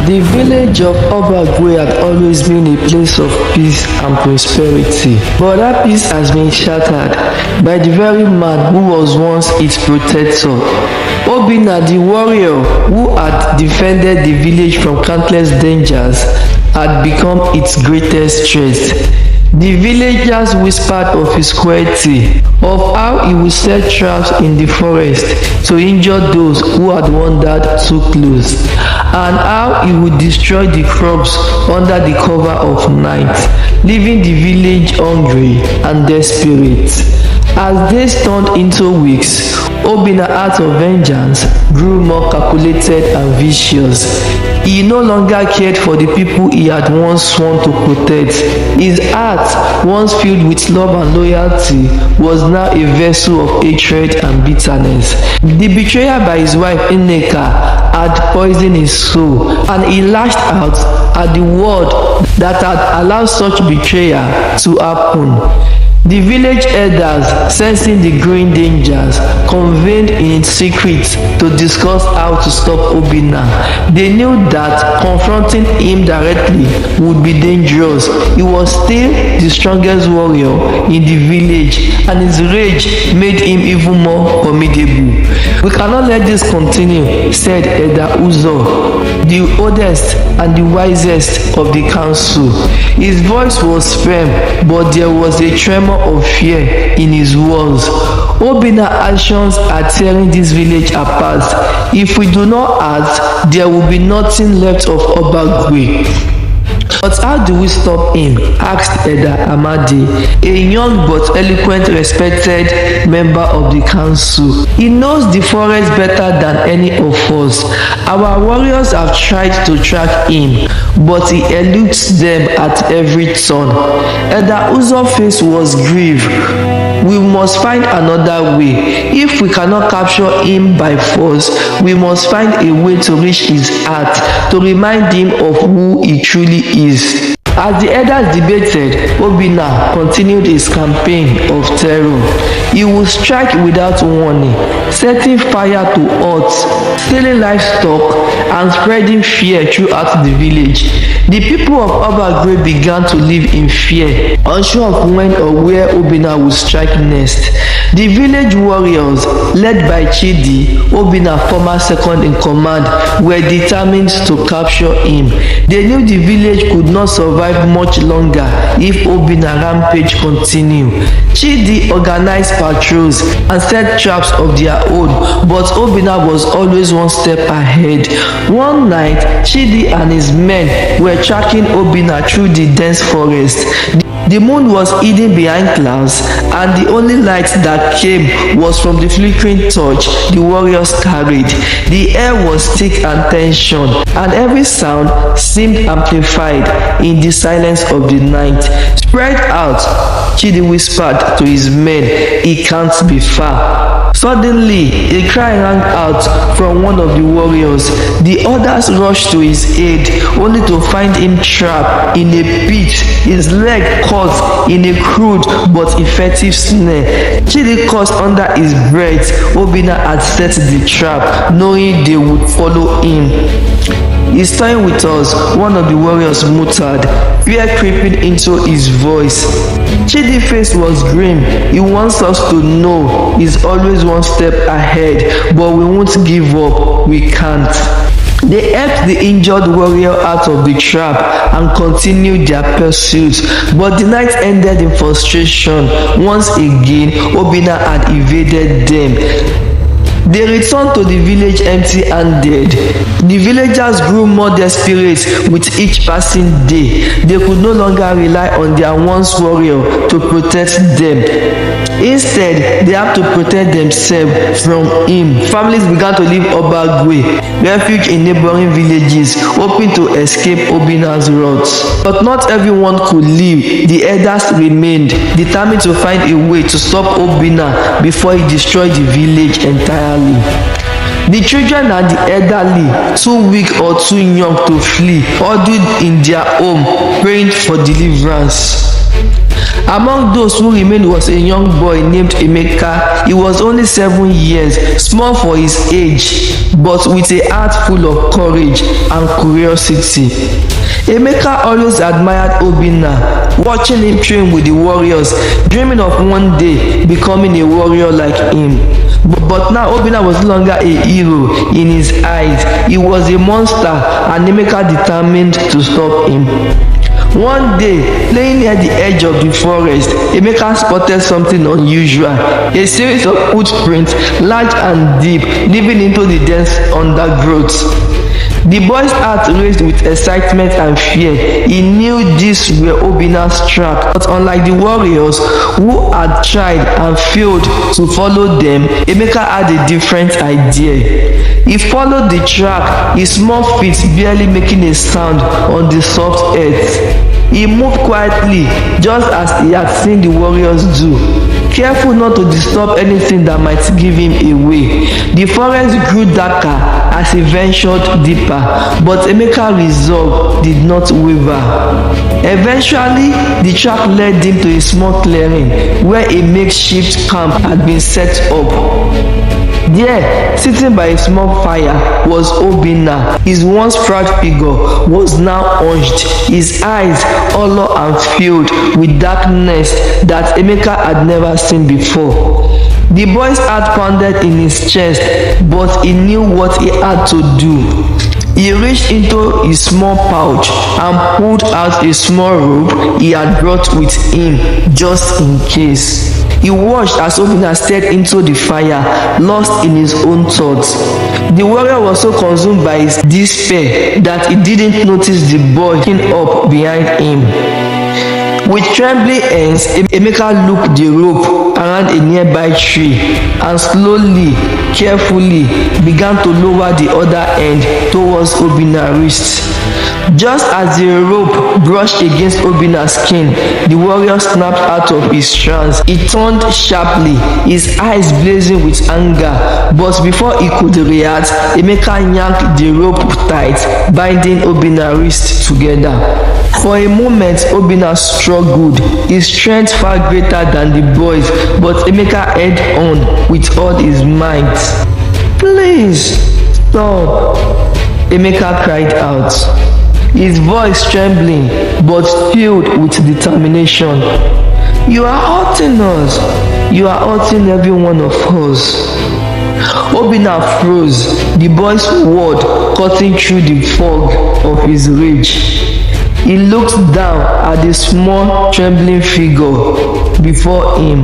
The village of Obagwe had always been a place of peace and prosperity, but that peace has been shattered by the very man who was once its protector. Obinna, the warrior who had defended the village from countless dangers, had become its greatest threat. The villagers whispered of his cruelty, of how he would set traps in the forest to injure those who had wandered too close, and how he would destroy the crops under the cover of night, leaving the village hungry and desperate. As days turned into weeks, Obinna, out of vengeance, grew more calculated and vicious. He no longer cared for the people he had once sworn to protect. His heart, once filled with love and loyalty, was now a vessel of hatred and bitterness. The betrayal by his wife Nneka had poisoned his soul, and he lashed out at the world that had allowed such betrayal to happen. The village elders, sensing the growing dangers, convened in secret to discuss how to stop Obinna. They knew that confronting him directly would be dangerous. He was still the strongest warrior in the village, and his rage made him even more formidable. "We cannot let this continue," said Elder Uzo, the oldest and the wisest of the council. His voice was firm, but there was a tremor of fear in his words. Obinna's actions are tearing this village apart. If we do not act, there will be nothing left of Obagwe. "But how do we stop him?" asked Elder Amadi, a young but eloquent, respected member of the council. "He knows the forest better than any of us. Our warriors have tried to track him, but he eludes them at every turn." Elder Uzo's face was grieved. "We must find another way. If we cannot capture him by force, we must find a way to reach his heart, to remind him of who he truly is." As the elders debated, Obinna continued his campaign of terror. He would strike without warning, setting fire to huts, stealing livestock, and spreading fear throughout the village. The people of Obagwe began to live in fear, unsure of when or where Obinna would strike next. The village warriors, led by Chidi, Obinna's former second in command, were determined to capture him. They knew the village could not survive much longer if Obinna's rampage continued. Chidi organized patrols and set traps of their own, but Obinna was always one step ahead. One night, Chidi and his men were tracking Obinna through the dense forest. The moon was hidden behind clouds, and the only light that came was from the flickering torch the warriors carried. The air was thick and tension, and every sound seemed amplified in the silence of the night. "Spread out," Chidi whispered to his men. "He can't be far." Suddenly, a cry rang out from one of the warriors. The others rushed to his aid, only to find him trapped in a pit, his leg caught in a crude but effective snare. Chidi cursed under his breath. Obinna had set the trap, knowing they would follow him. "He's toying with us," one of the warriors muttered, fear creeping into his voice. Chidi's face was grim. "He wants us to know he's always one step ahead, but we won't give up. We can't." They helped the injured warrior out of the trap and continued their pursuit, but the night ended in frustration. Once again, Obinna had evaded them. They returned to the village empty-handed. The villagers grew more desperate with each passing day. They could no longer rely on their once warrior to protect them. Instead, they had to protect themselves from him. Families began to leave Obagwe, refuge in neighboring villages, hoping to escape Obinna's wrath. But not everyone could leave. The elders remained, determined to find a way to stop Obinna before he destroyed the village entirely. The children and the elderly, too weak or too young to flee, huddled in their home, praying for deliverance. Among those who remained was a young boy named Emeka. He was only 7 years, small for his age, but with a heart full of courage and curiosity. Emeka always admired Obinna, watching him train with the warriors, dreaming of one day becoming a warrior like him. But now Obinna was no longer a hero in his eyes. He was a monster, and Emeka determined to stop him. One day, playing near the edge of the forest, Emeka spotted something unusual. A series of footprints, large and deep, leading into the dense undergrowth. The boy's heart raced with excitement and fear. He knew these were Obinna's tracks, but unlike the warriors who had tried and failed to follow them, Emeka had a different idea. He followed the track, his small feet barely making a sound on the soft earth. He moved quietly, just as he had seen the warriors do, careful not to disturb anything that might give him away. The forest grew darker as he ventured deeper, but Emeka's resolve did not waver. Eventually, the track led him to a small clearing where a makeshift camp had been set up. There, sitting by a small fire, was Obinna. His once proud figure was now hunched, his eyes hollow and filled with darkness that Emeka had never seen before. The boy's heart pounded in his chest, but he knew what he had to do. He reached into his small pouch and pulled out a small rope he had brought with him, just in case. He watched as Obinna stared into the fire, lost in his own thoughts. The warrior was so consumed by his despair that he didn't notice the boy looking up behind him. With trembling hands, Emeka looped the rope around a nearby tree and slowly, carefully began to lower the other end towards Obinna's wrist. Just as the rope brushed against Obinna's skin, the warrior snapped out of his trance. He turned sharply, his eyes blazing with anger, but before he could react, Emeka yanked the rope tight, binding Obinna's wrist together. For a moment, Obinna struggled, his strength far greater than the boy's, but Emeka held on with all his might. "Please, stop," Emeka cried out, his voice trembling but filled with determination. "You are hurting us. You are hurting every one of us." Obinna froze, the boy's word cutting through the fog of his rage. He looked down at the small, trembling figure before him.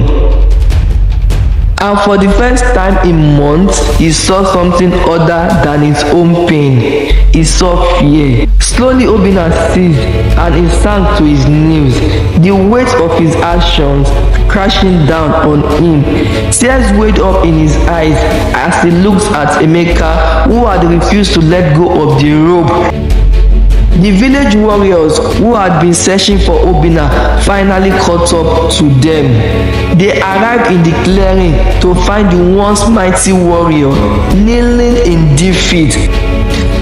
And for the first time in months, he saw something other than his own pain. He saw fear. Slowly Obinna ceased and he sank to his knees, the weight of his actions crashing down on him. Tears welled up in his eyes as he looked at Emeka, who had refused to let go of the rope. The village warriors who had been searching for Obinna finally caught up to them. They arrived in the clearing to find the once mighty warrior kneeling in defeat.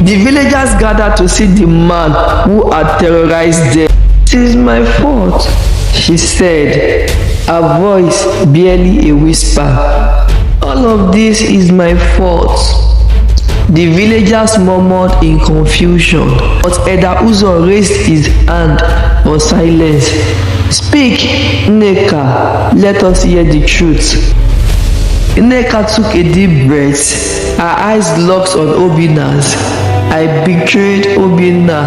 The villagers gathered to see the man who had terrorized them. "It is my fault," she said, her voice barely a whisper. "All of this is my fault." The villagers murmured in confusion, but Elder Uzo raised his hand for silence. "Speak, Nneka, let us hear the truth." Nneka took a deep breath, her eyes locked on Obinna's. "I betrayed Obinna.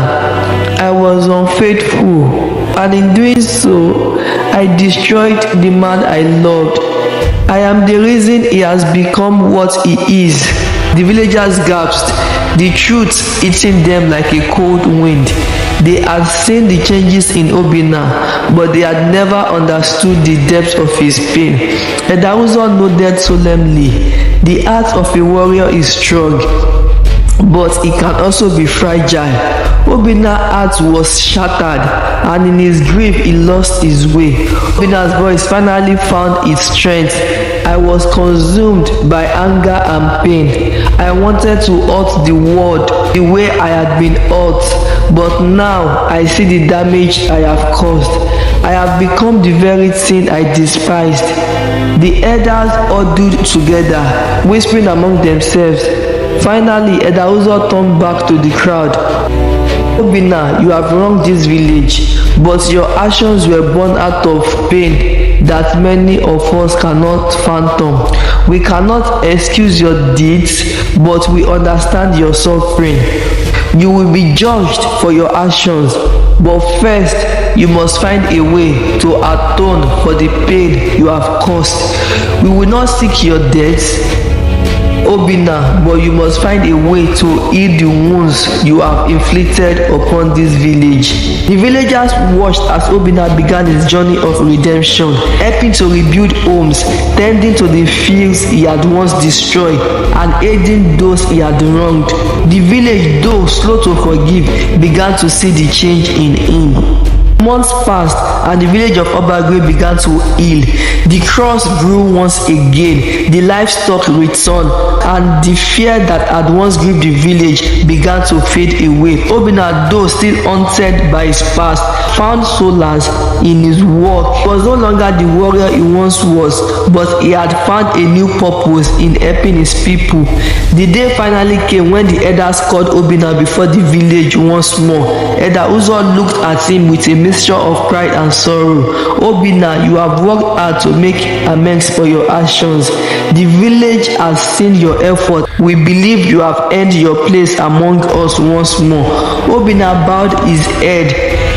I was unfaithful, and in doing so, I destroyed the man I loved. I am the reason he has become what he is." The villagers gasped, the truth hitting them like a cold wind. They had seen the changes in Obinna, but they had never understood the depth of his pain. Elder Uzo nodded solemnly. "The heart of a warrior is strong. but it can also be fragile. Obinna's heart was shattered, and in his grief he lost his way. Obinna's voice finally found its strength. I was consumed by anger and pain. I wanted to hurt the world the way I had been hurt, but now I see the damage I have caused. I have become the very thing I despised. The elders huddled together, whispering among themselves. Finally, Elder Uzo turned back to the crowd. Obinna, you have wronged this village, but your actions were born out of pain that many of us cannot fathom. We cannot excuse your deeds, but we understand your suffering. You will be judged for your actions, but first you must find a way to atone for the pain you have caused. We will not seek your death, Obinna, but you must find a way to heal the wounds you have inflicted upon this village. The villagers watched as Obinna began his journey of redemption, helping to rebuild homes, tending to the fields he had once destroyed, and aiding those he had wronged. The village, though slow to forgive, began to see the change in him. Months passed, and the village of Obagwe began to heal. The crops grew once again, the livestock returned, and the fear that had once gripped the village began to fade away. Obinna, though still haunted by his past, found solace in his work. He was no longer the warrior he once was, but he had found a new purpose in helping his people. The day finally came when the elders called Obinna before the village once more. Elder Uzo looked at him with a mixture of pride and sorrow. Obinna, you have worked hard to make amends for your actions. The village has seen your effort. We believe you have earned your place among us once more. Obinna bowed his head,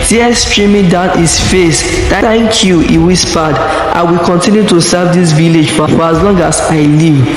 tears streaming down his face. Thank you, he whispered. I will continue to serve this village for as long as I live.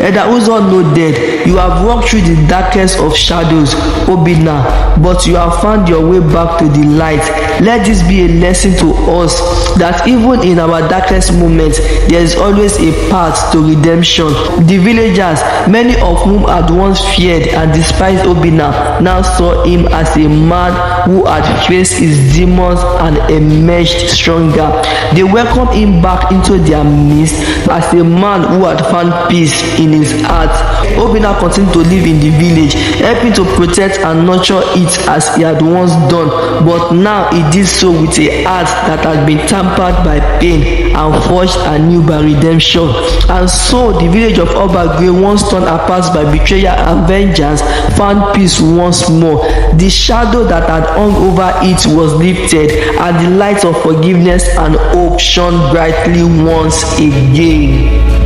Elder Uzo nodded. You have walked through the darkest of shadows, Obinna, but you have found your way back to the light. Let this be a lesson to us that even in our darkest moments, there is always a path to redemption. The villagers, many of whom had once feared and despised Obinna, now saw him as a man who had faced his demons and emerged stronger. They welcomed him back into their midst as a man who had found peace in his heart. Obinna continued to live in the village, helping to protect and nurture it as he had once done, but now he did so with a heart that had been tampered by pain and forged anew by redemption. And so the village of Obagwe, once torn apart by betrayal and vengeance, found peace once more. The shadow that had hung over it was lifted, and the light of forgiveness and hope shone brightly once again.